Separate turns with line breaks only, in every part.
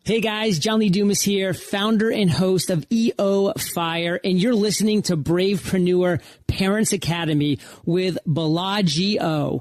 Hey guys, John Lee Dumas here, founder and host of EO Fire, and you're listening to Bravepreneur Parents Academy with ldquo.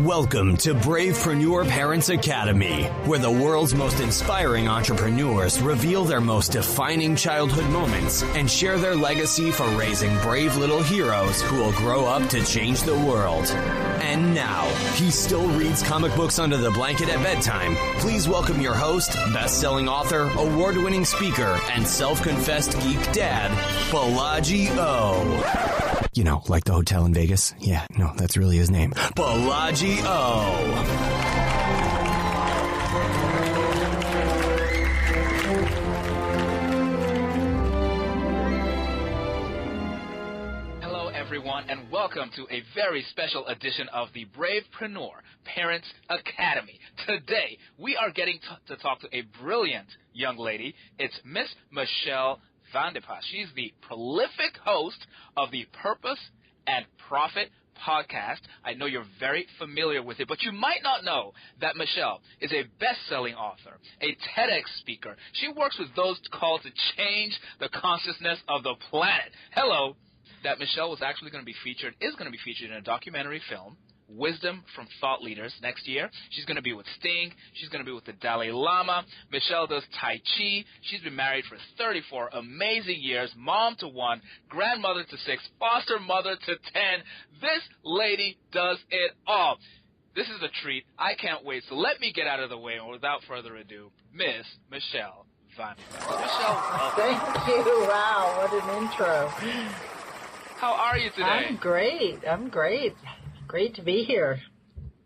Welcome to Bravepreneur Parents Academy, where the world's most inspiring entrepreneurs reveal their most defining childhood moments and share their legacy for raising brave little heroes who will grow up to change the world. And now, he still reads comic books under the blanket at bedtime. Please welcome your host, best-selling author, award-winning speaker, and self-confessed geek dad, ldquo. You know, like the hotel in Vegas? Yeah, no, that's really his name. ldquo.
Hello, everyone, and welcome to a very special edition of the Bravepreneur Parents Academy. Today, we are getting to talk to a brilliant young lady. It's Miss Michelle Vandepas. She's the prolific host of the Purpose and Profit podcast. I know you're very familiar with it, but you might not know that Michelle is a best-selling author, a TEDx speaker. She works with those called to change the consciousness of the planet. Hello. That Michelle is going to be featured in a documentary film, Wisdom from Thought Leaders, next year. She's going to be with Sting. She's going to be with the Dalai Lama. Michelle does Tai Chi. She's been married for 34 amazing years, mom to 1, grandmother to 6, foster mother to 10. This lady does it all. This is a treat. I can't wait. So let me get out of the way, and without further ado, Miss Michelle Vandepas. Michelle, welcome.
Thank you. Wow, what an intro.
How are you today?
I'm great. Great to be here.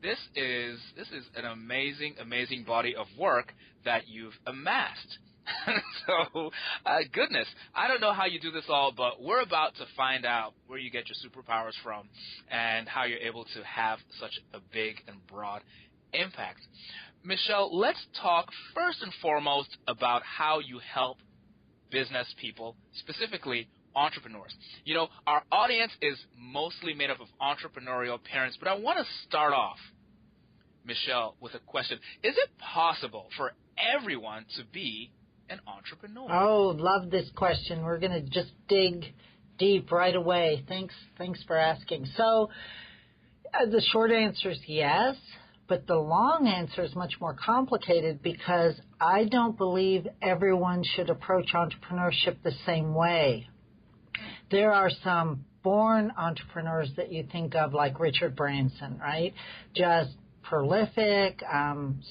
This is an amazing body of work that you've amassed. So, goodness, I don't know how you do this all, but we're about to find out where you get your superpowers from and how you're able to have such a big and broad impact. Michelle, let's talk first and foremost about how you help business people, specifically entrepreneurs. You know, our audience is mostly made up of entrepreneurial parents, but I want to start off, Michelle, with a question. Is it possible for everyone to be an entrepreneur?
Oh, love this question. We're going to just dig deep right away. Thanks for asking. So, the short answer is yes, but the long answer is much more complicated because I don't believe everyone should approach entrepreneurship the same way. There are some born entrepreneurs that you think of like Richard Branson, right? Just prolific,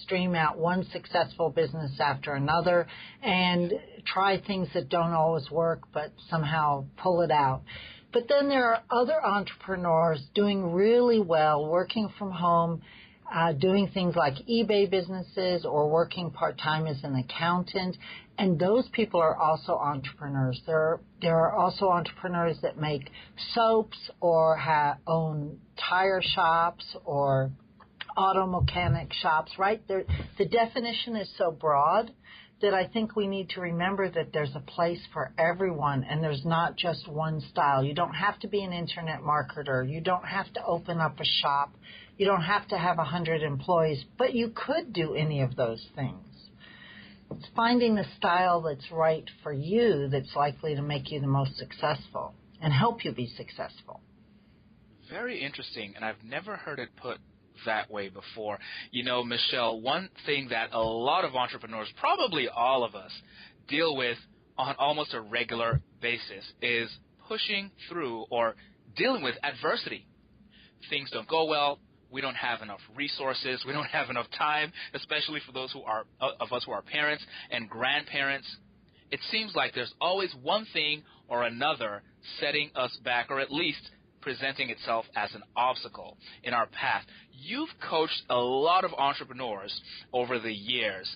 stream out one successful business after another and try things that don't always work but somehow pull it out. But then there are other entrepreneurs doing really well, working from home, doing things like eBay businesses or working part-time as an accountant. And those people are also entrepreneurs. There are also entrepreneurs that make soaps or own tire shops or auto mechanic shops, right? The definition is so broad that I think we need to remember that there's a place for everyone and there's not just one style. You don't have to be an internet marketer. You don't have to open up a shop. You don't have to have 100 employees, but you could do any of those things. It's finding the style that's right for you that's likely to make you the most successful and help you be successful.
Very interesting, and I've never heard it put that way before. You know, Michelle, one thing that a lot of entrepreneurs, probably all of us, deal with on almost a regular basis is pushing through or dealing with adversity. Things don't go well. We don't have enough resources. We don't have enough time, especially for those of us who are parents and grandparents. It seems like there's always one thing or another setting us back, or at least presenting itself as an obstacle in our path. You've coached a lot of entrepreneurs over the years.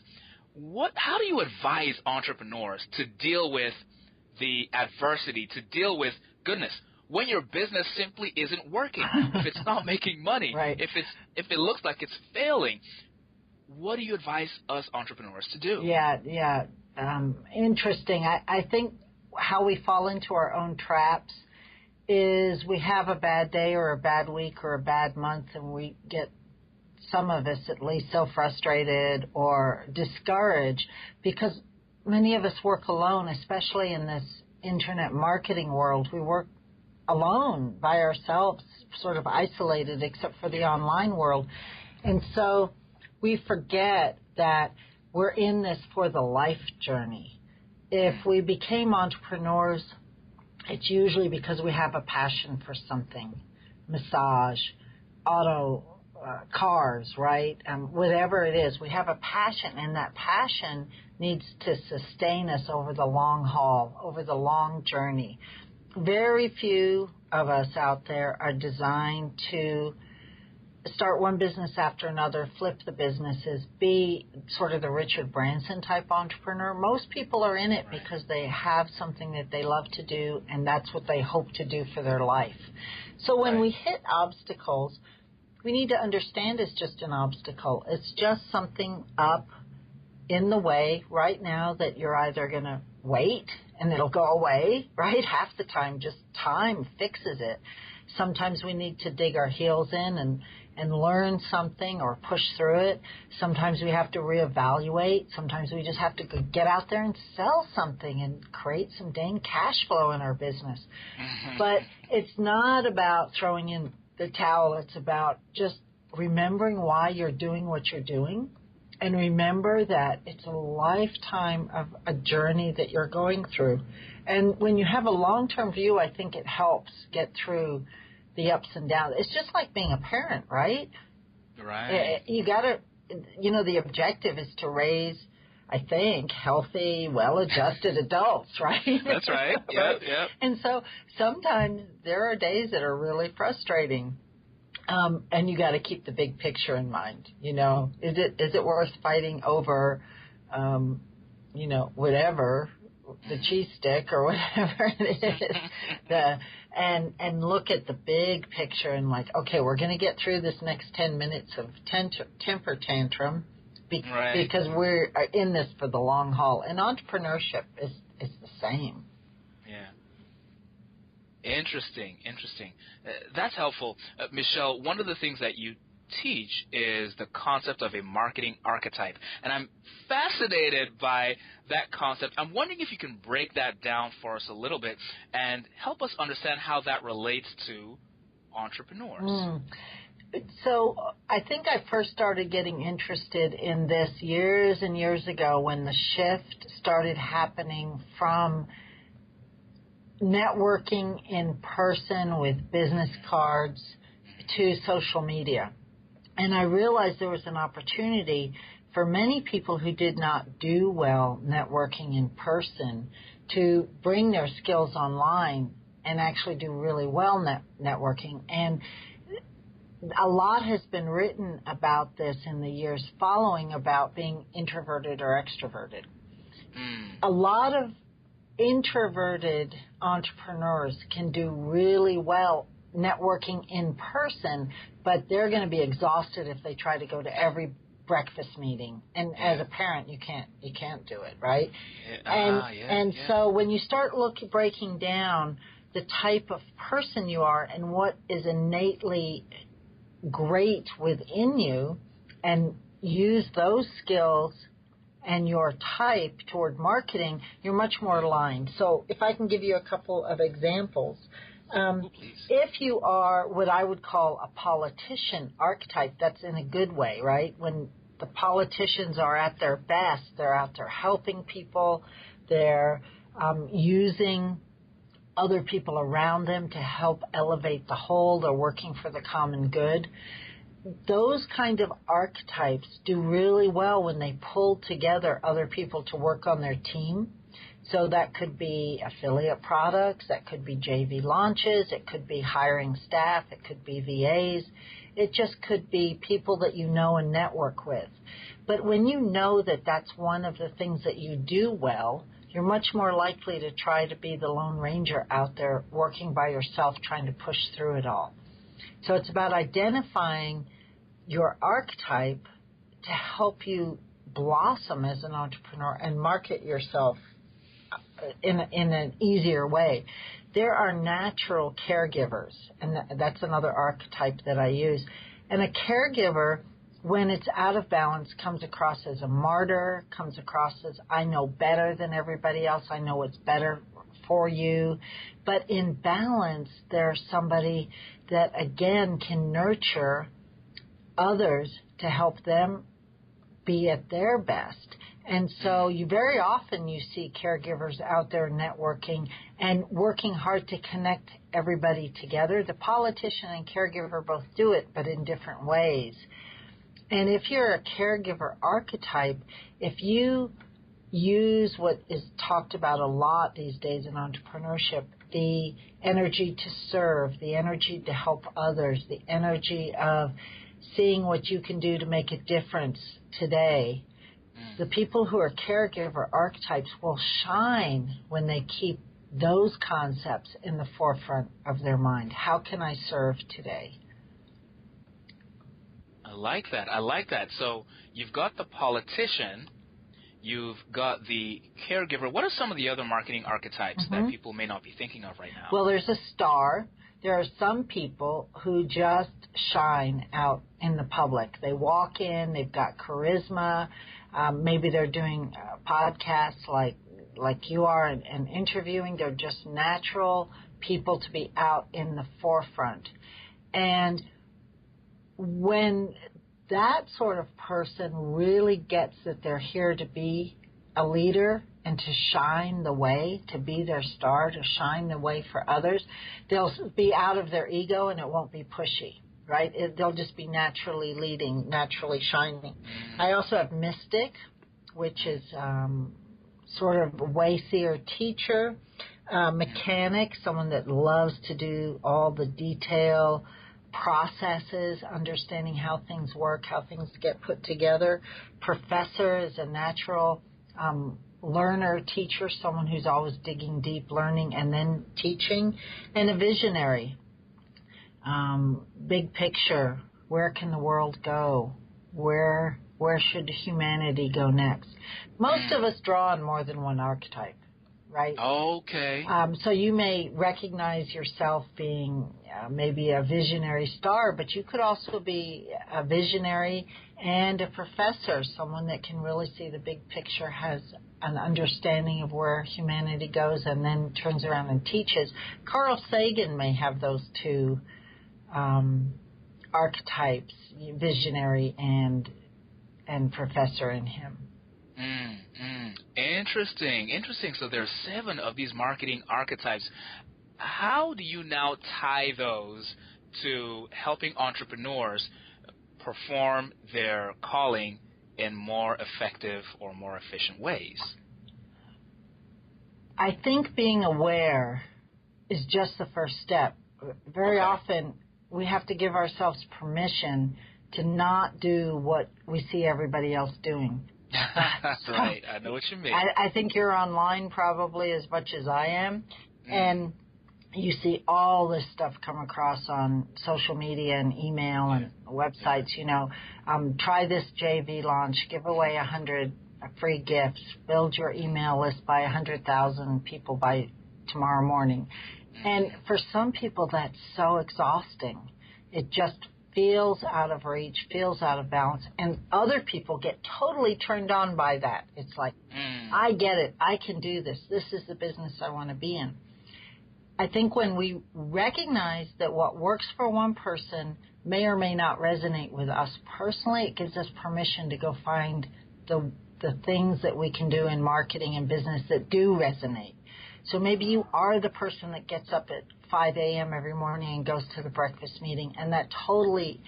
How do you advise entrepreneurs to deal with the adversity, to deal with, goodness, when your business simply isn't working, if it's not making money,
right.
if it looks like it's failing? What do you advise us entrepreneurs to do?
Yeah. Interesting. I think how we fall into our own traps is we have a bad day or a bad week or a bad month and we get some of us at least, so frustrated or discouraged because many of us work alone, especially in this internet marketing world. We work alone by ourselves, sort of isolated except for the online world. And so we forget that we're in this for the life journey. If we became entrepreneurs, it's usually because we have a passion for something, massage, auto, cars, right? Whatever it is, we have a passion, and that passion needs to sustain us over the long haul, over the long journey. Very few of us out there are designed to start one business after another, flip the businesses, be sort of the Richard Branson type entrepreneur. Most people are in it because they have something that they love to do, and that's what they hope to do for their life. So when we hit obstacles, we need to understand it's just an obstacle. It's just something up in the way right now that you're either going to wait and it'll go away, right? Half the time, just time fixes it. Sometimes we need to dig our heels in and learn something or push through it. Sometimes we have to reevaluate. Sometimes we just have to get out there and sell something and create some dang cash flow in our business. But it's not about throwing in the towel. It's about just remembering why you're doing what you're doing. And remember that it's a lifetime of a journey that you're going through. And when you have a long-term view, I think it helps get through the ups and downs. It's just like being a parent, right?
Right.
You got to, the objective is to raise, I think, healthy, well-adjusted adults, right?
That's right. Yep, yep.
And so sometimes there are days that are really frustrating. And you got to keep the big picture in mind. Is it worth fighting over, whatever, the cheese stick or whatever it is, and look at the big picture and okay, we're going to get through this next 10 minutes of temper tantrum because we're in this for the long haul. And entrepreneurship is the same.
Yeah. Interesting. That's helpful. Michelle, one of the things that you teach is the concept of a marketing archetype. And I'm fascinated by that concept. I'm wondering if you can break that down for us a little bit and help us understand how that relates to entrepreneurs.
So I think I first started getting interested in this years and years ago when the shift started happening from networking in person with business cards to social media. And I realized there was an opportunity for many people who did not do well networking in person to bring their skills online and actually do really well networking. And a lot has been written about this in the years following about being introverted or extroverted. A lot of introverted entrepreneurs can do really well networking in person, but they're going to be exhausted if they try to go to every breakfast meeting. And as a parent, you can't do it, right? So when you start breaking down the type of person you are and what is innately great within you, and use those skills and your type toward marketing, you're much more aligned. So if I can give you a couple of examples. If you are what I would call a politician archetype, that's in a good way, right? When the politicians are at their best, they're out there helping people, they're using other people around them to help elevate the whole, they're working for the common good. Those kind of archetypes do really well when they pull together other people to work on their team. So that could be affiliate products, that could be JV launches, it could be hiring staff, it could be VAs. It just could be people that you know and network with. But when you know that that's one of the things that you do well, you're much more likely to try to be the Lone Ranger out there working by yourself trying to push through it all. So it's about identifying your archetype to help you blossom as an entrepreneur and market yourself in an easier way. There are natural caregivers, and that's another archetype that I use. And a caregiver when it's out of balance, comes across as a martyr, comes across as I know better than everybody else, I know what's better for you. But in balance, there's somebody that, again, can nurture others to help them be at their best. And so very often you see caregivers out there networking and working hard to connect everybody together. The politician and caregiver both do it, but in different ways. And if you're a caregiver archetype, if you use what is talked about a lot these days in entrepreneurship, the energy to serve, the energy to help others, the energy of seeing what you can do to make a difference today, the people who are caregiver archetypes will shine when they keep those concepts in the forefront of their mind. How can I serve today?
I like that. I like that. So you've got the politician, you've got the caregiver. What are some of the other marketing archetypes that people may not be thinking of right now?
Well, there's a star. There are some people who just shine out in the public. They walk in, they've got charisma. Maybe they're doing podcasts like you are and interviewing. They're just natural people to be out in the forefront. And when that sort of person really gets that they're here to be a leader and to shine the way, to be their star, to shine the way for others, they'll be out of their ego and it won't be pushy, right? They'll just be naturally leading, naturally shining. I also have mystic, which is sort of a way-seer teacher, mechanic, someone that loves to do all the detail processes, understanding how things work, how things get put together. Professor is a natural learner, teacher, someone who's always digging deep, learning, and then teaching. And a visionary, big picture, where can the world go? Where should humanity go next? Most of us draw on more than one archetype, right?
Okay.
So you may recognize yourself being maybe a visionary star, but you could also be a visionary and a professor, someone that can really see the big picture, has an understanding of where humanity goes, and then turns around and teaches. Carl Sagan may have those two archetypes, visionary and professor in him. Interesting. So there's 7 of these marketing archetypes. How do you now tie those to helping entrepreneurs perform their calling in more effective or more efficient ways? I think being aware is just the first step. Very often we have to give ourselves permission to not do what we see everybody else doing.
Right, I know what you mean.
I think you're online probably as much as I am, and you see all this stuff come across on social media and email and websites, try this JV launch, give away 100 free gifts, build your email list by 100,000 people by tomorrow morning. And for some people, that's so exhausting. It just feels out of reach, feels out of balance, and other people get totally turned on by that. It's like, I get it. I can do this. This is the business I want to be in. I think when we recognize that what works for one person may or may not resonate with us personally, it gives us permission to go find the things that we can do in marketing and business that do resonate. So maybe you are the person that gets up at 5 a.m. every morning and goes to the breakfast meeting, and that totally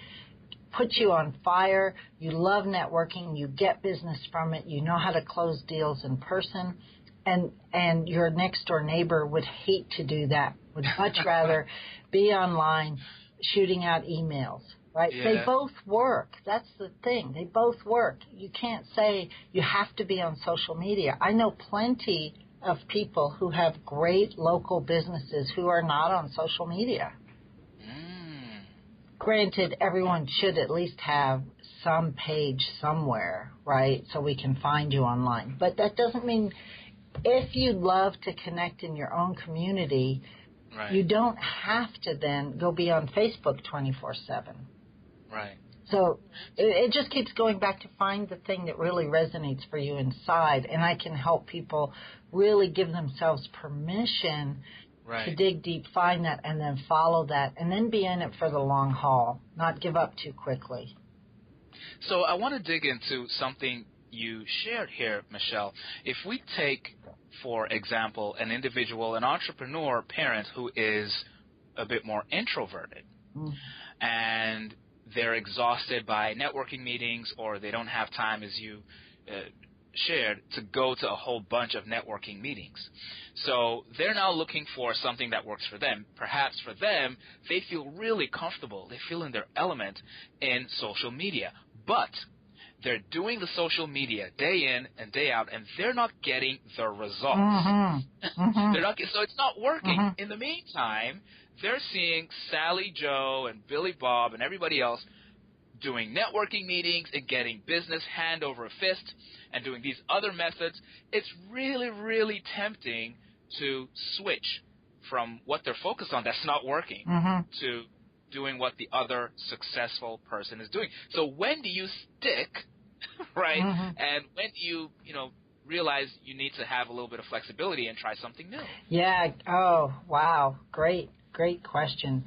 puts you on fire. You love networking. You get business from it. You know how to close deals in person. And your next-door neighbor would hate to do that, would much rather be online shooting out emails, right? Yeah. They both work. That's the thing. They both work. You can't say you have to be on social media. I know plenty of people who have great local businesses who are not on social media. Granted, everyone should at least have some page somewhere, right, so we can find you online. But that doesn't mean if you love to connect in your own community, you don't have to then go be on Facebook 24/7.
Right.
So it just keeps going back to find the thing that really resonates for you inside. And I can help people really give themselves permission to dig deep, find that, and then follow that, and then be in it for the long haul, not give up too quickly.
So I want to dig into something you shared here, Michelle. If we take, for example, an individual, an entrepreneur parent who is a bit more introverted, and they're exhausted by networking meetings, or they don't have time, as you shared, to go to a whole bunch of networking meetings. So they're now looking for something that works for them. Perhaps for them, they feel really comfortable. They feel in their element in social media. But they're doing the social media day in and day out, and they're not getting the results. So it's not working. In the meantime, they're seeing Sally Joe and Billy Bob and everybody else doing networking meetings and getting business hand over fist and doing these other methods. It's really, really tempting to switch from what they're focused on that's not working to doing what the other successful person is doing. So when do you stick, right? And when do you realize you need to have a little bit of flexibility and try something new?
Yeah. Oh, wow. Great question.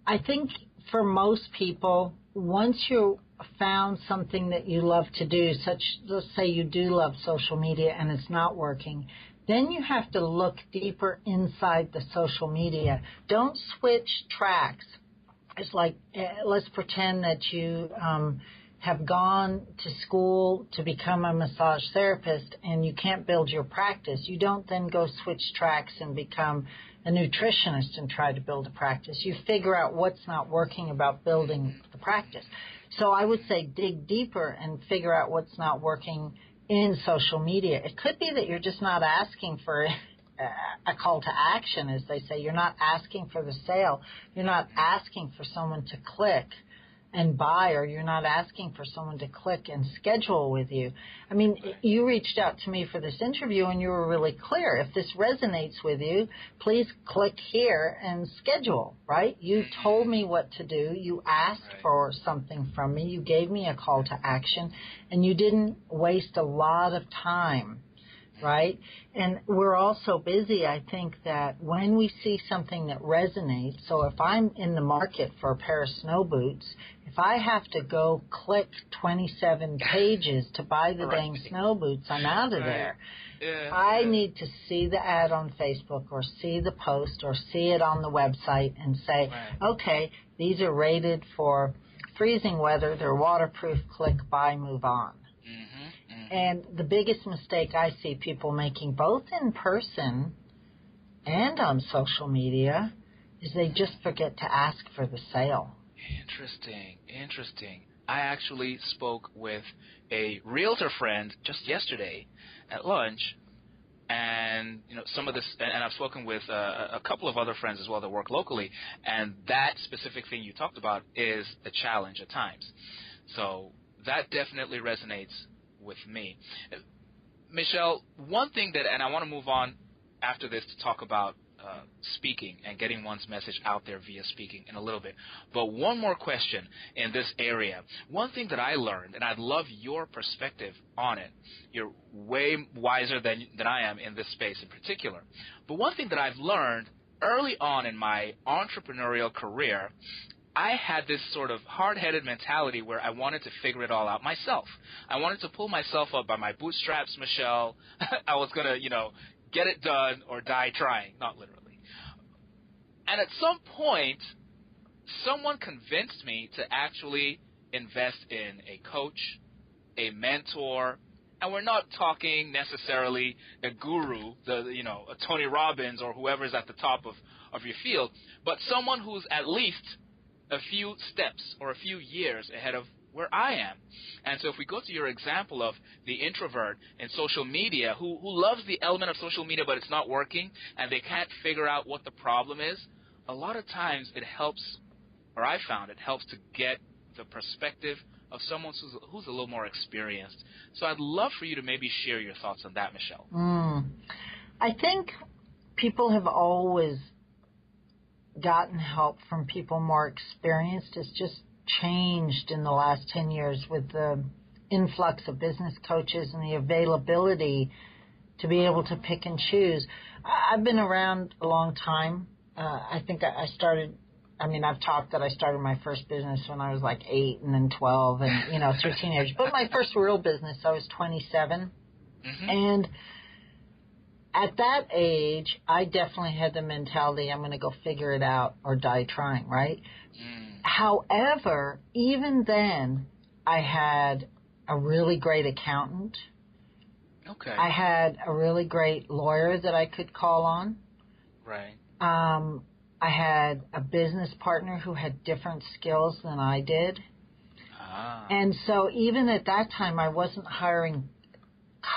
I think for most people, once you found something that you love to do, let's say you do love social media and it's not working, then you have to look deeper inside the social media. Don't switch tracks. It's like, let's pretend that you have gone to school to become a massage therapist and you can't build your practice. You don't then go switch tracks and become a nutritionist and try to build a practice. You figure out what's not working about building the practice. So I would say dig deeper and figure out what's not working in social media. It could be that you're just not asking for a call to action, as they say. You're not asking for the sale. You're not asking for someone to click and buy, or you're not asking for someone to click and schedule with you. I mean, you reached out to me for this interview and you were really clear. If this resonates with you, please click here and schedule, right? You told me what to do. You asked for something from me. You gave me a call to action, and you didn't waste a lot of time, right? And we're all so busy, I think, that when we see something that resonates, so if I'm in the market for a pair of snow boots, if I have to go click 27 pages to buy the dang snow boots, I'm out of there. I need to see the ad on Facebook or see the post or see it on the website and say, okay, these are rated for freezing weather, they're waterproof, click, buy, move on. And the biggest mistake I see people making, both in person and on social media, is they just forget to ask for the sale. Interesting.
I actually spoke with a realtor friend just yesterday at lunch, and some of this, and I've spoken with a couple of other friends as well that work locally, and that specific thing you talked about is a challenge at times. So that definitely resonates with me. Michelle, one thing that, and I want to move on after this to talk about speaking and getting one's message out there via speaking in a little bit, but one more question in this area. One thing that I learned, and I'd love your perspective on it, you're way wiser than I am in this space in particular, but one thing that I've learned early on in my entrepreneurial career, I had this sort of hard-headed mentality where I wanted to figure it all out myself. I wanted to pull myself up by my bootstraps, Michelle. I was going to, get it done or die trying, not literally. And at some point, someone convinced me to actually invest in a coach, a mentor, and we're not talking necessarily a guru, a Tony Robbins or whoever is at the top of your field, but someone who's at least a few steps or a few years ahead of where I am. And so if we go to your example of the introvert in social media who loves the element of social media but it's not working and they can't figure out what the problem is, a lot of times it helps, or I found it helps to get the perspective of someone who's a little more experienced. So I'd love for you to maybe share your thoughts on that, Michelle.
I think people have always gotten help from people more experienced. It's just changed in the last 10 years with the influx of business coaches and the availability to be able to pick and choose. I've been around a long time. I think I've talked that I started my first business when I was like 8 and then 12 and, through teenagers. But my first real business, I was 27. Mm-hmm. And at that age, I definitely had the mentality, I'm going to go figure it out or die trying, right? However, even then, I had a really great accountant.
Okay.
I had a really great lawyer that I could call on.
Right.
I had a business partner who had different skills than I did. And so even at that time, I wasn't hiring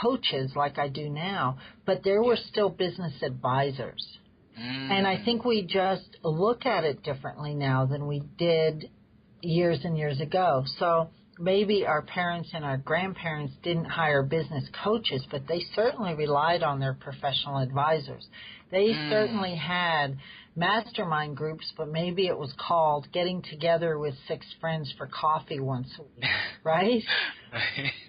coaches like I do now, but there were still business advisors. And I think we just look at it differently now than we did years and years ago. So maybe our parents and our grandparents didn't hire business coaches, but they certainly relied on their professional advisors. They certainly had mastermind groups, but maybe it was called getting together with 6 friends for coffee once a week, right?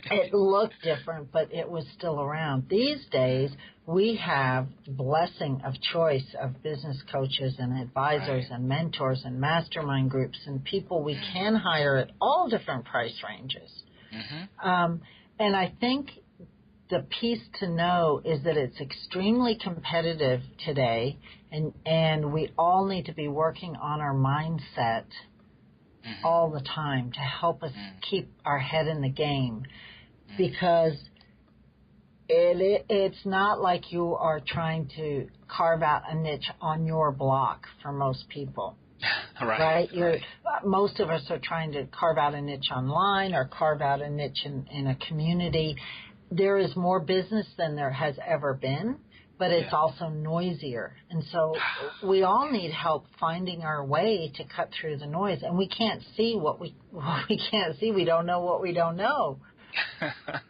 It looked different, but it was still around. These days, we have the blessing of choice of business coaches and advisors and mentors and mastermind groups and people we can hire at all different price ranges. And I think the piece to know is that it's extremely competitive today, and we all need to be working on our mindset all the time to help us keep our head in the game, because it's not like you are trying to carve out a niche on your block for most people. Right? Most of us are trying to carve out a niche online or carve out a niche in a community. There is more business than there has ever been, but it's also noisier. And so we all need help finding our way to cut through the noise. And we can't see what we can't see. We don't know what we don't know.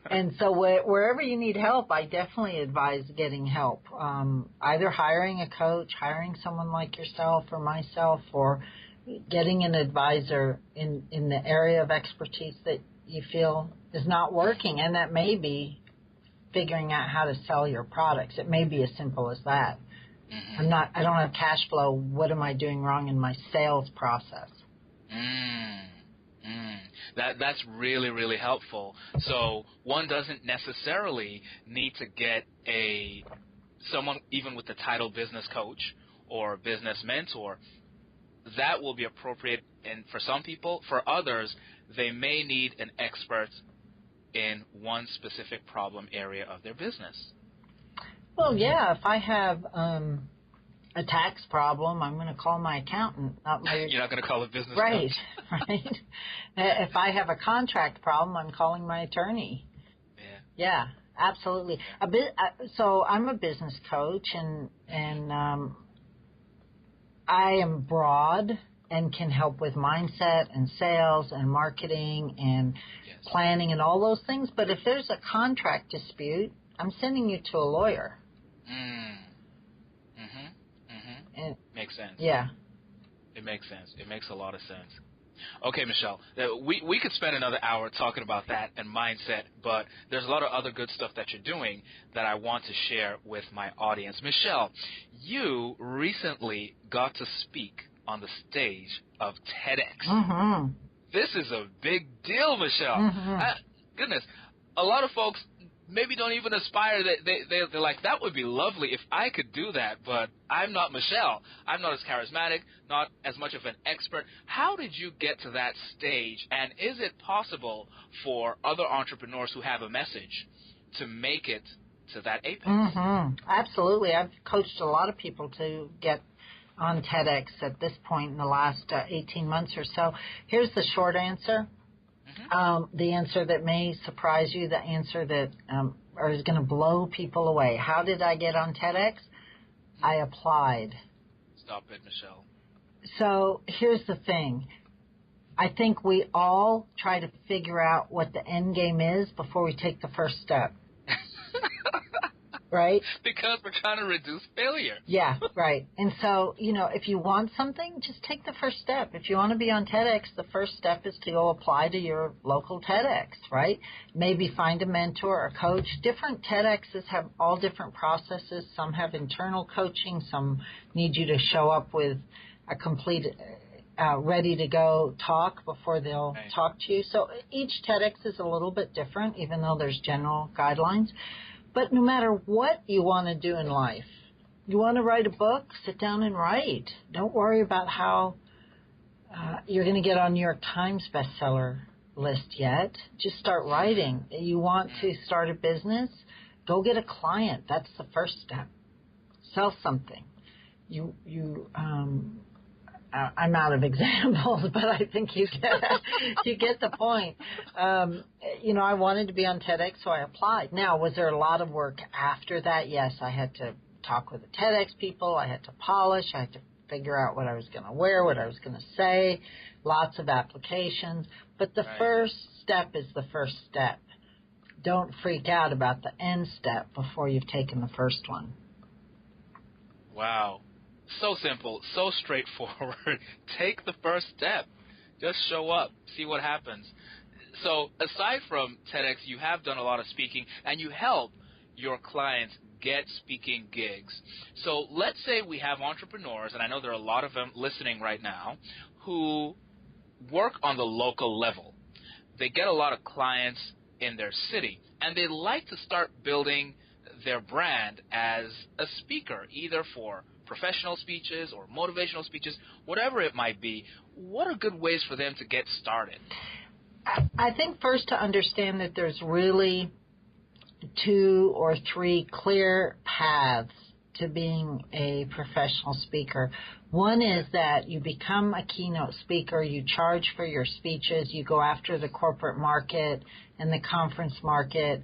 And so wherever you need help, I definitely advise getting help. Either hiring a coach, hiring someone like yourself or myself, or getting an advisor in the area of expertise that you feel is not working, and that may be figuring out how to sell your products. It may be as simple as that. I don't have cash flow. What am I doing wrong in my sales process?
That's really, really helpful. So one doesn't necessarily need to get someone even with the title business coach or business mentor. That will be appropriate for some people. For others, they may need an expert in one specific problem area of their business.
Well, yeah, if I have a tax problem, I'm going to call my accountant, not my...
You're not going to call a business
coach.
Right.
If I have a contract problem, I'm calling my attorney. Yeah, absolutely. So I'm a business coach, and I am broad and can help with mindset and sales and marketing and planning and all those things. But if there's a contract dispute, I'm sending you to a lawyer.
Makes sense.
Yeah.
It makes sense. It makes a lot of sense. Okay, Michelle, we could spend another hour talking about that and mindset, but there's a lot of other good stuff that you're doing that I want to share with my audience. Michelle, you recently got to speak on the stage of TEDx. This is a big deal, Michelle. Goodness, a lot of folks maybe don't even aspire. They're like, that would be lovely if I could do that, but I'm not Michelle. I'm not as charismatic, not as much of an expert. How did you get to that stage, and is it possible for other entrepreneurs who have a message to make it to that apex?
Absolutely. I've coached a lot of people to get on TEDx at this point in the last 18 months or so. Here's the short answer. The answer that may surprise you, the answer that is going to blow people away. How did I get on TEDx? I applied.
Stop it, Michelle.
So here's the thing. I think we all try to figure out what the end game is before we take the first step. right?
Because we're trying to reduce failure.
Yeah, right. And so, if you want something, just take the first step. If you want to be on TEDx, the first step is to go apply to your local TEDx, right? Maybe find a mentor or coach. Different TEDx's have all different processes. Some have internal coaching. Some need you to show up with a complete ready-to-go talk before they'll talk to you. So each TEDx is a little bit different, even though there's general guidelines. But no matter what you want to do in life, you want to write a book, sit down and write. Don't worry about how you're going to get on New York Times bestseller list yet. Just start writing. You want to start a business, go get a client. That's the first step. Sell something. I'm out of examples, but I think you get the point. I wanted to be on TEDx, so I applied. Now, was there a lot of work after that? Yes, I had to talk with the TEDx people. I had to polish. I had to figure out what I was going to wear, what I was going to say, lots of applications. But the first step is the first step. Don't freak out about the end step before you've taken the first one.
Wow. So simple, so straightforward. Take the first step. Just show up, see what happens. So aside from TEDx, you have done a lot of speaking, and you help your clients get speaking gigs. So let's say we have entrepreneurs, and I know there are a lot of them listening right now, who work on the local level. They get a lot of clients in their city, and they like to start building their brand as a speaker, either for professional speeches or motivational speeches, whatever it might be. What are good ways for them to get started?
I think first to understand that there's really 2 or 3 clear paths to being a professional speaker. One is that you become a keynote speaker, you charge for your speeches, you go after the corporate market and the conference market.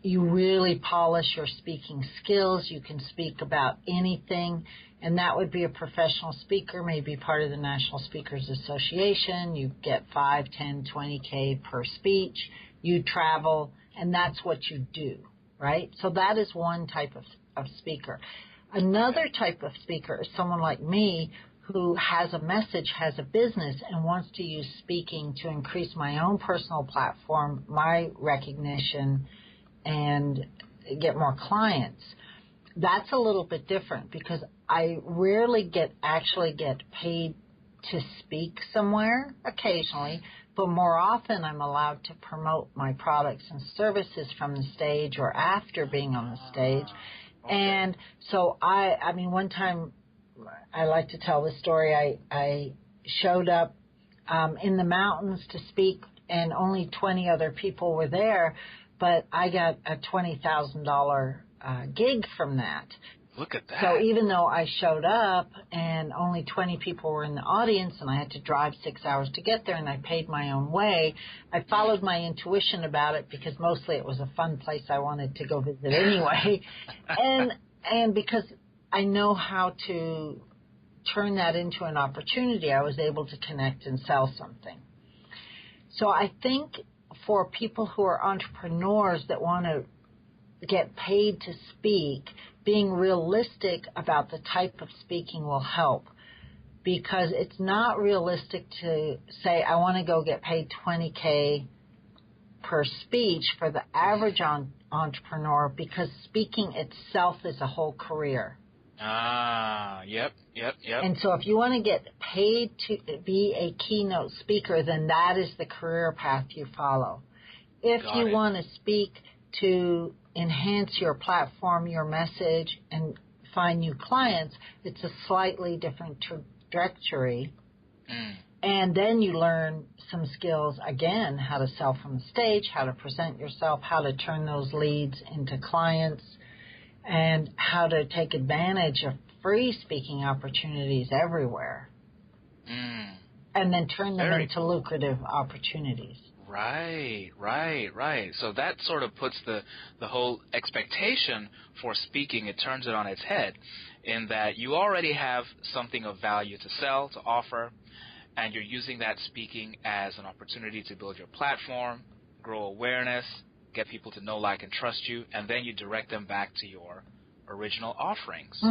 You really polish your speaking skills. You can speak about anything, and that would be a professional speaker, maybe part of the National Speakers Association. You get 5, 10, 20K per speech. You travel, and that's what you do, right? So that is one type of speaker. Another type of speaker is someone like me who has a message, has a business, and wants to use speaking to increase my own personal platform, my recognition, and get more clients. That's a little bit different because I rarely actually get paid to speak somewhere, occasionally, but more often I'm allowed to promote my products and services from the stage or after being on the stage. Okay. And so I mean, one time I like to tell this story. I showed up in the mountains to speak, and only 20 other people were there, but I got a $20,000 gig from that.
Look at that.
So even though I showed up and only 20 people were in the audience and I had to drive 6 hours to get there and I paid my own way, I followed my intuition about it because mostly it was a fun place I wanted to go visit anyway. and because I know how to turn that into an opportunity, I was able to connect and sell something. So I think for people who are entrepreneurs that want to get paid to speak, being realistic about the type of speaking will help, because it's not realistic to say, I want to go get paid $20K per speech for the average entrepreneur, because speaking itself is a whole career.
Yep.
And so if you want to get paid to be a keynote speaker, then that is the career path you follow. If you want to speak to enhance your platform, your message, and find new clients, it's a slightly different trajectory. And then you learn some skills, again, how to sell from the stage, how to present yourself, how to turn those leads into clients, and how to take advantage of free speaking opportunities everywhere. And then turn them into lucrative opportunities.
Right. So that sort of puts the whole expectation for speaking, it turns it on its head, in that you already have something of value to sell, to offer, and you're using that speaking as an opportunity to build your platform, grow awareness, get people to know, like, and trust you, and then you direct them back to your original offerings.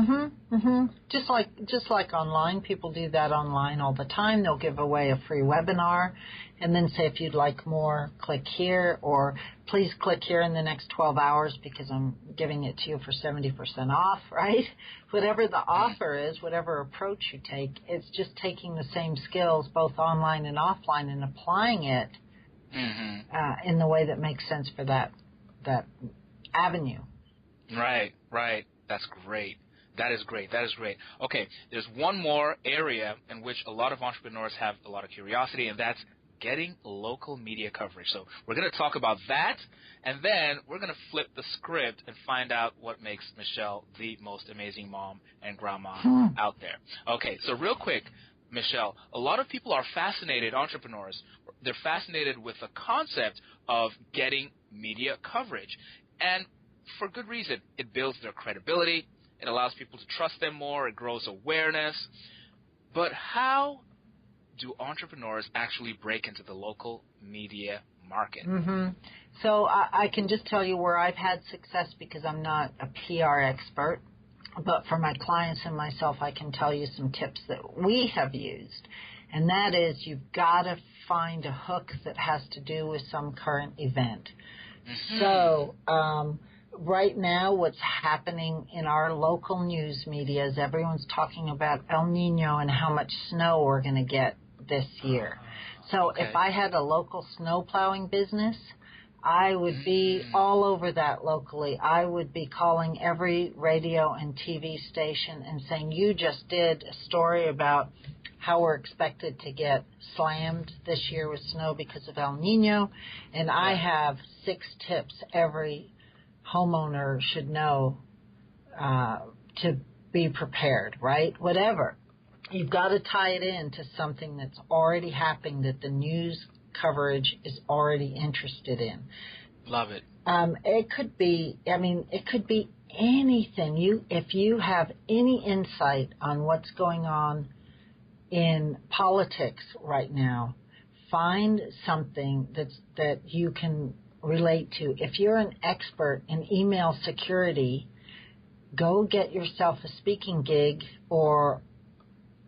Just like online, people do that online all the time. They'll give away a free webinar and then say, if you'd like more, click here, or please click here in the next 12 hours because I'm giving it to you for 70% off, right? Whatever the offer is, whatever approach you take, it's just taking the same skills, both online and offline, and applying it in the way that makes sense for that avenue.
Right. That's great. That is great. Okay, there's one more area in which a lot of entrepreneurs have a lot of curiosity, and that's getting local media coverage. So we're going to talk about that, and then we're going to flip the script and find out what makes Michelle the most amazing mom and grandma out there. Okay, so real quick, Michelle, a lot of people are fascinated, entrepreneurs, they're fascinated with the concept of getting media coverage. And for good reason. It builds their credibility. It allows people to trust them more. It grows awareness. But how do entrepreneurs actually break into the local media market?
So I can just tell you where I've had success because I'm not a PR expert. But for my clients and myself, I can tell you some tips that we have used. And that is, you've got to find a hook that has to do with some current event. So right now, what's happening in our local news media is everyone's talking about El Nino and how much snow we're going to get this year. So if I had a local snow plowing business, I would be all over that locally. I would be calling every radio and TV station and saying, you just did a story about how we're expected to get slammed this year with snow because of El Nino, and I have 6 tips every homeowner should know to be prepared, right? Whatever. You've got to tie it in to something that's already happening that the news coverage is already interested in.
Love it.
It could be anything. If you have any insight on what's going on in politics right now, find something that you can relate to. If you're an expert in email security, go get yourself a speaking gig or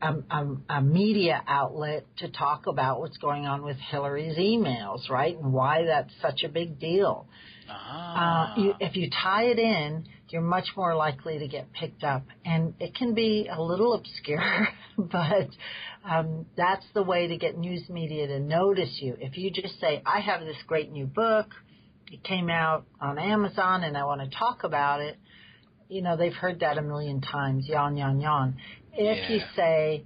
a media outlet to talk about what's going on with Hillary's emails, right, and why that's such a big deal. If you tie it in, you're much more likely to get picked up. And it can be a little obscure, but that's the way to get news media to notice you. If you just say, I have this great new book, it came out on Amazon, and I want to talk about it, they've heard that a million times, yawn, yawn, yawn. If you say,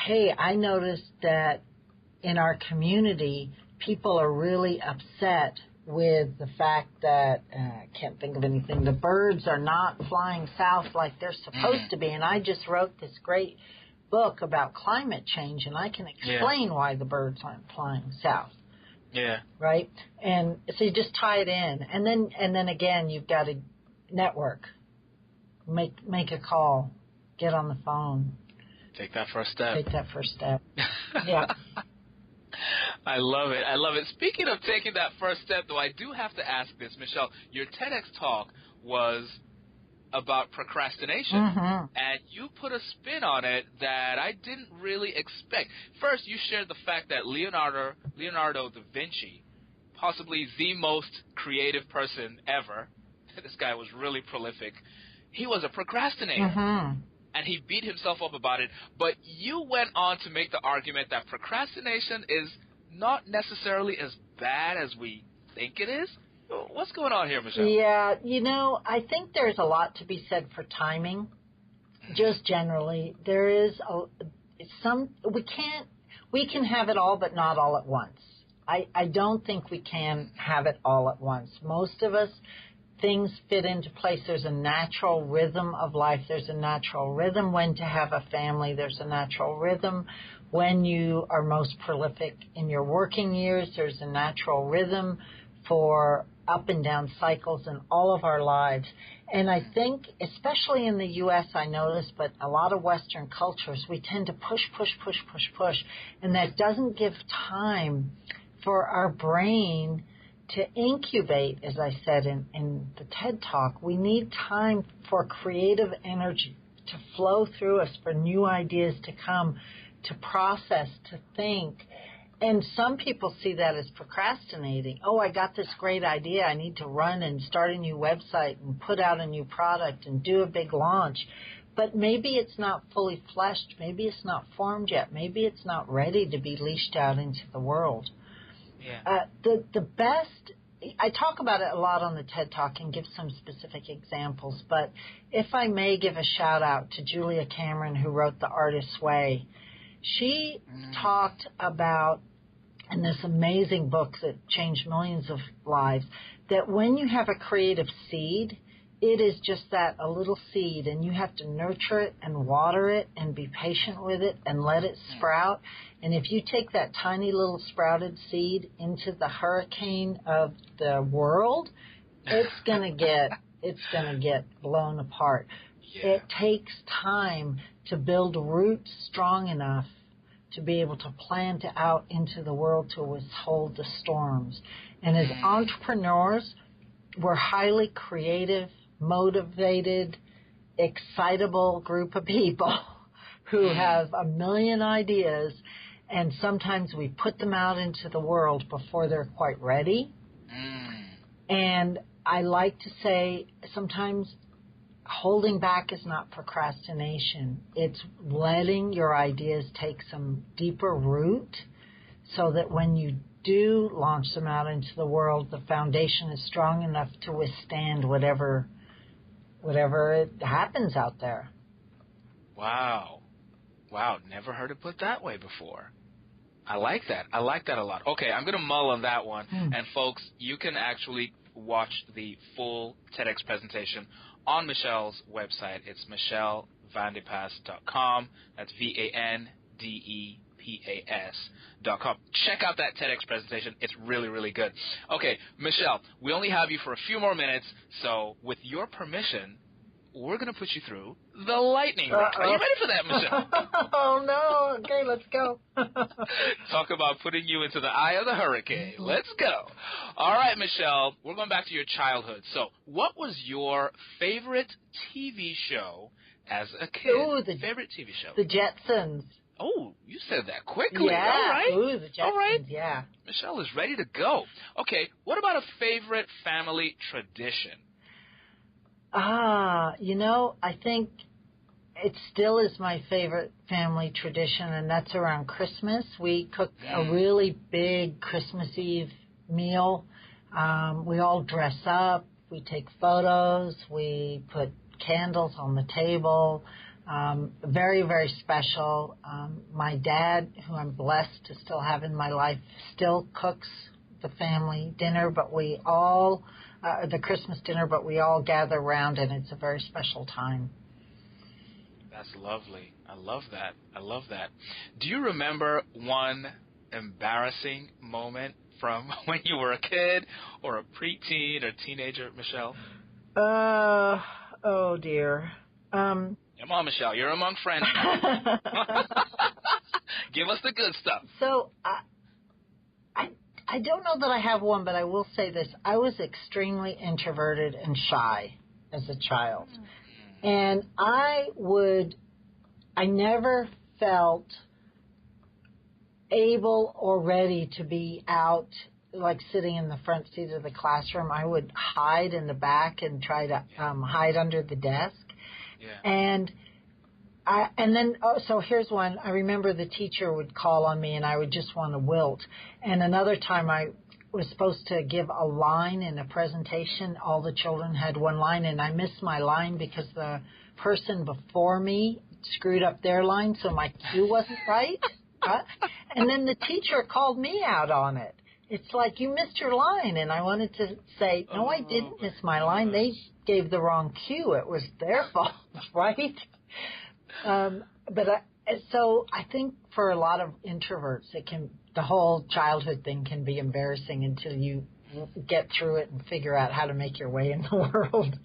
hey, I noticed that in our community, people are really upset with the fact that, I can't think of anything, the birds are not flying south like they're supposed to be, and I just wrote this great book about climate change, and I can explain why the birds aren't flying south.
Yeah.
Right? And so you just tie it in. And then again, you've got to network. Make a call. Get on the phone.
Take that first step. Yeah. I love it. Speaking of taking that first step, though, I do have to ask this, Michelle. Your TEDx talk was about procrastination, and you put a spin on it that I didn't really expect. First, you shared the fact that Leonardo da Vinci, possibly the most creative person ever, this guy was really prolific, he was a procrastinator. And he beat himself up about it. But you went on to make the argument that procrastination is not necessarily as bad as we think it is. What's going on here, Michelle?
Yeah, I think there's a lot to be said for timing. Just generally, there is we can have it all, but not all at once. I don't think we can have it all at once. Most of us, things fit into place. There's a natural rhythm of life. There's a natural rhythm when to have a family. There's a natural rhythm when you are most prolific in your working years. There's a natural rhythm for up and down cycles in all of our lives. And I think, especially in the U.S., I notice, but a lot of Western cultures, we tend to push. And that doesn't give time for our brain to incubate, as I said in the TED Talk, we need time for creative energy to flow through us, for new ideas to come, to process, to think. And some people see that as procrastinating. Oh, I got this great idea. I need to run and start a new website and put out a new product and do a big launch. But maybe it's not fully fleshed. Maybe it's not formed yet. Maybe it's not ready to be leashed out into the world.
Yeah.
The best, I talk about it a lot on the TED Talk and give some specific examples, but if I may give a shout out to Julia Cameron, who wrote The Artist's Way. She talked about, in this amazing book that changed millions of lives, that when you have a creative seed, it is just that, a little seed, and you have to nurture it and water it and be patient with it and let it sprout. And if you take that tiny little sprouted seed into the hurricane of the world, it's going to get blown apart.
Yeah.
It takes time to build roots strong enough to be able to plant out into the world to withhold the storms. And as entrepreneurs, we're highly creative, motivated, excitable group of people who have a million ideas, and sometimes we put them out into the world before they're quite ready. And I like to say sometimes holding back is not procrastination. It's letting your ideas take some deeper root so that when you do launch them out into the world, the foundation is strong enough to withstand whatever it happens out there.
Wow. Never heard it put that way before. I like that. I like that a lot. Okay, I'm going to mull on that one. And folks, you can actually watch the full TEDx presentation on Michelle's website. It's michellevandepas.com. That's VANDEPAS.com. Check out that TEDx presentation. It's really, really good. Okay, Michelle, we only have you for a few more minutes, so with your permission, we're going to put you through the lightning round. Are you ready for that, Michelle?
Oh, no. Okay, let's go.
Talk about putting you into the eye of the hurricane. Let's go. All right, Michelle, we're going back to your childhood. So what was your favorite TV show as a kid?
Ooh,
favorite TV show?
The Jetsons.
Oh, you said that quickly.
Yeah.
All right.
Ooh, the Jetsons.
All right.
Yeah.
Michelle is ready to go. Okay, what about a favorite family tradition?
I think it still is my favorite family tradition, and that's around Christmas. We cook a really big Christmas Eve meal. We all dress up. We take photos. We put candles on the table. Very, very special. My dad, who I'm blessed to still have in my life, still cooks the family dinner, but we all... the Christmas dinner, but we all gather around, and it's a very special time.
That's lovely. I love that. Do you remember one embarrassing moment from when you were a kid or a preteen or teenager, Michelle?
Oh, dear.
Come on, Michelle. You're among friends. Give us the good stuff.
So, I don't know that I have one, but I will say this. I was extremely introverted and shy as a child. And I never felt able or ready to be out, like sitting in the front seat of the classroom. I would hide in the back and try to hide under the desk.
Yeah.
So here's one. I remember the teacher would call on me and I would just want to wilt. And another time I was supposed to give a line in a presentation. All the children had one line, and I missed my line because the person before me screwed up their line, so my cue wasn't right. And then the teacher called me out on it. It's like, you missed your line. And I wanted to say, no, I didn't miss my line. They gave the wrong cue. It was their fault, right? So I think for a lot of introverts, the whole childhood thing can be embarrassing until you get through it and figure out how to make your way in the world.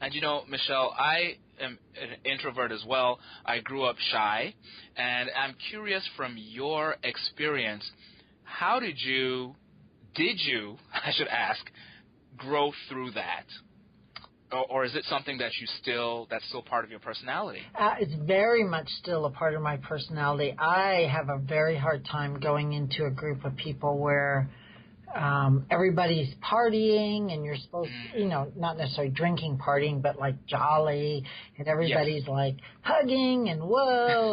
And Michelle, I am an introvert as well. I grew up shy, and I'm curious from your experience, how did you did you, I should ask, grow through that? Or is it something that's still part of your personality?
It's very much still a part of my personality. I have a very hard time going into a group of people where everybody's partying and you're supposed to, not necessarily drinking, partying, but like jolly, and everybody's like hugging and whoa,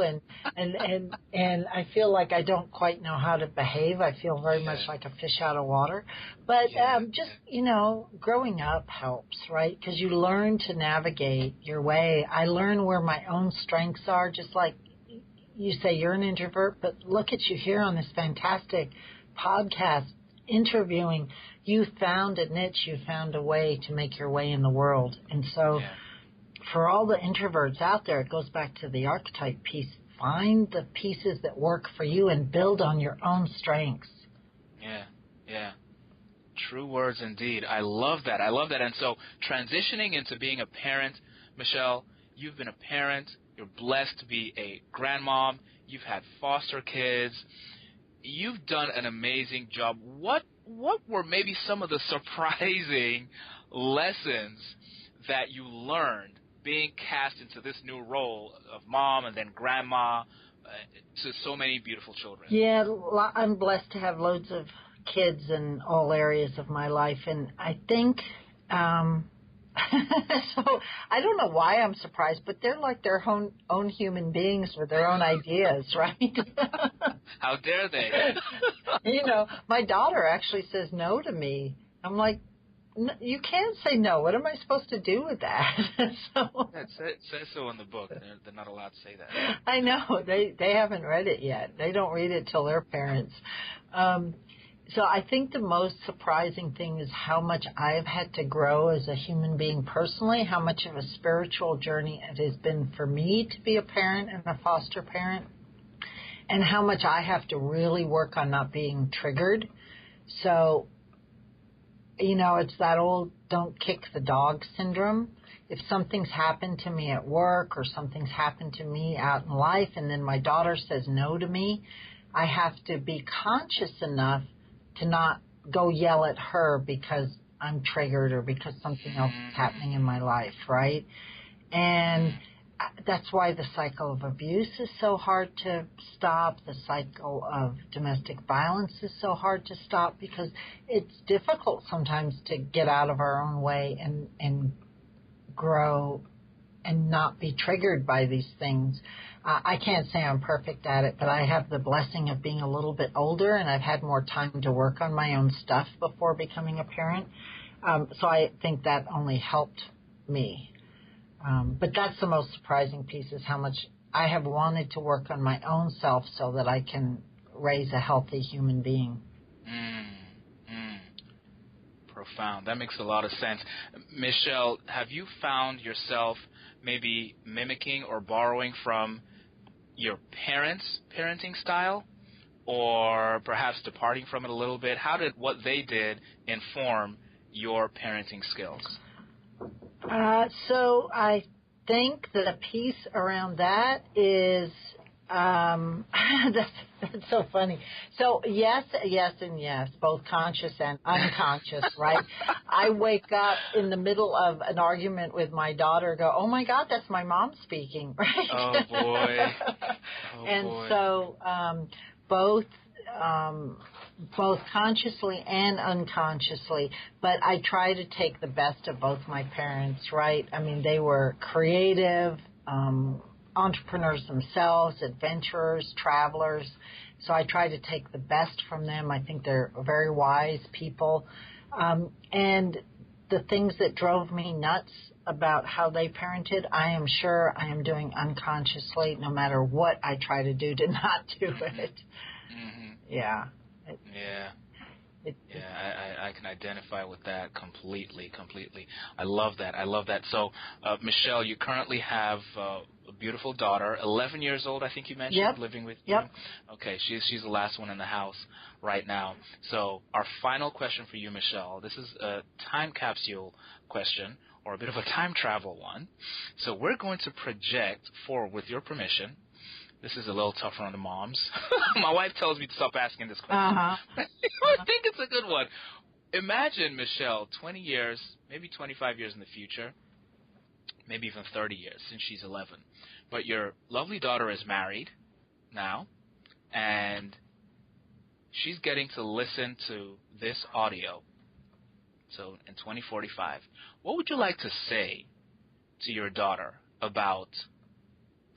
and I feel like I don't quite know how to behave. I feel very much like a fish out of water. But growing up helps, right? Because you learn to navigate your way. I learn where my own strengths are, just like you say you're an introvert, but look at you here on this fantastic podcast interviewing. You found a niche, you found a way to make your way in the world. And so for all the introverts out there, it goes back to the archetype piece. Find the pieces that work for you and build on your own strengths.
Yeah. True words indeed. I love that. And so transitioning into being a parent, Michelle, you've been a parent. You're blessed to be a grandmom. You've had foster kids. You've done an amazing job. What were maybe some of the surprising lessons that you learned being cast into this new role of mom and then grandma to so many beautiful children?
Yeah, I'm blessed to have loads of kids in all areas of my life, and I think so I don't know why I'm surprised, but they're like their own human beings with their own ideas, right?
How dare they?
My daughter actually says no to me. I'm like, you can't say no. What am I supposed to do with that?
It says so in the book. They're not allowed to say that.
I know. They haven't read it yet. They don't read it till they're parents. So I think the most surprising thing is how much I've had to grow as a human being personally, how much of a spiritual journey it has been for me to be a parent and a foster parent, and how much I have to really work on not being triggered. So, it's that old don't kick the dog syndrome. If something's happened to me at work or something's happened to me out in life and then my daughter says no to me, I have to be conscious enough to not go yell at her because I'm triggered or because something else is happening in my life, right? And that's why the cycle of abuse is so hard to stop. The cycle of domestic violence is so hard to stop because it's difficult sometimes to get out of our own way and grow and not be triggered by these things. I can't say I'm perfect at it, but I have the blessing of being a little bit older, and I've had more time to work on my own stuff before becoming a parent. So I think that only helped me. But that's the most surprising piece, is how much I have wanted to work on my own self so that I can raise a healthy human being.
Profound. That makes a lot of sense. Michelle, have you found yourself maybe mimicking or borrowing from your parents' parenting style, or perhaps departing from it a little bit? How did what they did inform your parenting skills?
So I think that a piece around that is that's so funny. So yes, and yes, both conscious and unconscious, right? I wake up in the middle of an argument with my daughter, go, oh my God, that's my mom speaking, right?
Oh boy.
So both consciously and unconsciously, but I try to take the best of both my parents, right? I mean, they were creative, entrepreneurs themselves, adventurers, travelers. So I try to take the best from them. I think they're very wise people. And the things that drove me nuts about how they parented, I am sure I am doing unconsciously, no matter what I try to do to not do it.
Mm-hmm.
Yeah.
I can identify with that completely. I love that. So, Michelle, you currently have a beautiful daughter, 11 years old, I think you mentioned, living with you.
Yep.
Okay, she's the last one in the house right now. So our final question for you, Michelle, this is a time capsule question, or a bit of a time travel one. So we're going to project forward, with your permission, This is a little tougher on the moms. My wife tells me to stop asking this question. I think it's a good one. Imagine, Michelle, 20 years, maybe 25 years in the future, maybe even 30 years since she's 11. But your lovely daughter is married now, and she's getting to listen to this audio. So in 2045, what would you like to say to your daughter about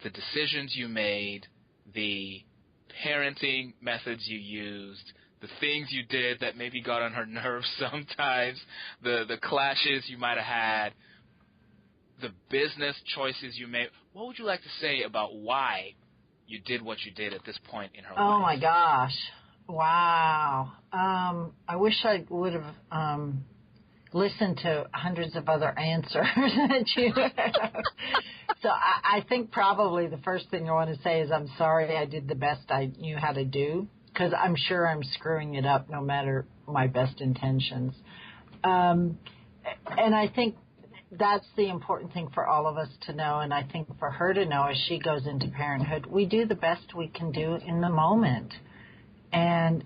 the decisions you made, the parenting methods you used, the things you did that maybe got on her nerves sometimes, the clashes you might have had, the business choices you made? What would you like to say about why you did what you did at this point in her life?
Oh, my gosh. Wow. I wish I would have listened to hundreds of other answers that you have. So I think probably the first thing I want to say is I'm sorry I did the best I knew how to do, because I'm sure I'm screwing it up no matter my best intentions. And I think that's the important thing for all of us to know, and I think for her to know as she goes into parenthood, we do the best we can do in the moment. And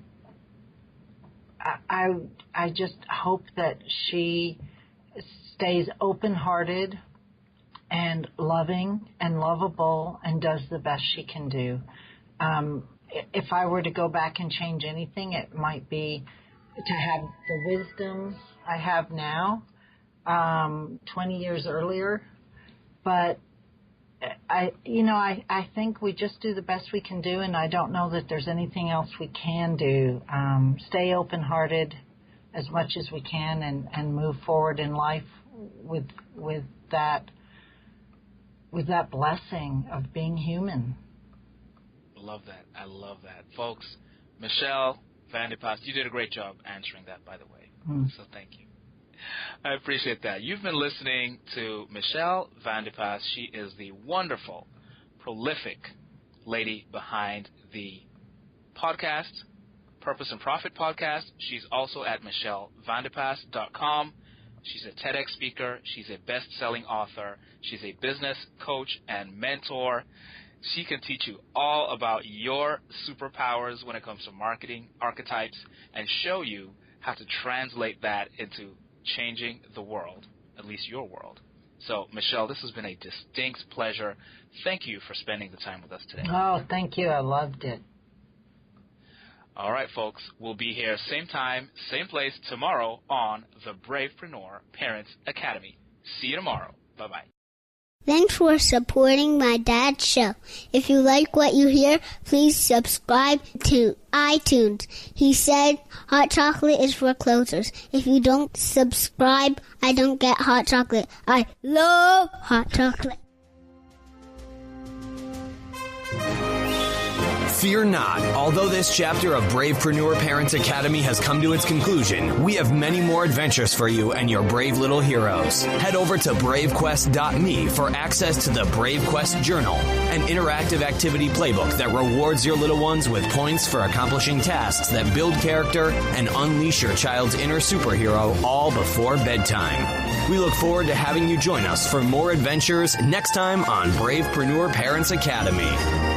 I just hope that she stays open-hearted and loving and lovable and does the best she can do. If I were to go back and change anything, it might be to have the wisdom I have now 20 years earlier. But I think we just do the best we can do, and I don't know that there's anything else we can do. Stay open-hearted as much as we can and move forward in life with that blessing of being human.
Love that. I love that. Folks, Michelle Vandepas, you did a great job answering that, by the way. So thank you. I appreciate that. You've been listening to Michelle Vandepas. She is the wonderful, prolific lady behind the podcast, Purpose and Profit podcast. She's also at michellevandepas.com. She's a TEDx speaker. She's a best-selling author. She's a business coach and mentor. She can teach you all about your superpowers when it comes to marketing archetypes and show you how to translate that into changing the world, at least your world. So, Michelle, this has been a distinct pleasure. Thank you for spending the time with us today.
Oh, thank you. I loved it.
All right, folks. We'll be here same time, same place tomorrow on the Bravepreneur Parents Academy. See you tomorrow. Bye-bye.
Thanks for supporting my dad's show. If you like what you hear, please subscribe to iTunes. He said hot chocolate is for closers. If you don't subscribe, I don't get hot chocolate. I love hot chocolate.
Fear not. Although this chapter of Bravepreneur Parents Academy has come to its conclusion, we have many more adventures for you and your brave little heroes. Head over to bravequest.me for access to the Brave Quest Journal, an interactive activity playbook that rewards your little ones with points for accomplishing tasks that build character and unleash your child's inner superhero all before bedtime. We look forward to having you join us for more adventures next time on Bravepreneur Parents Academy.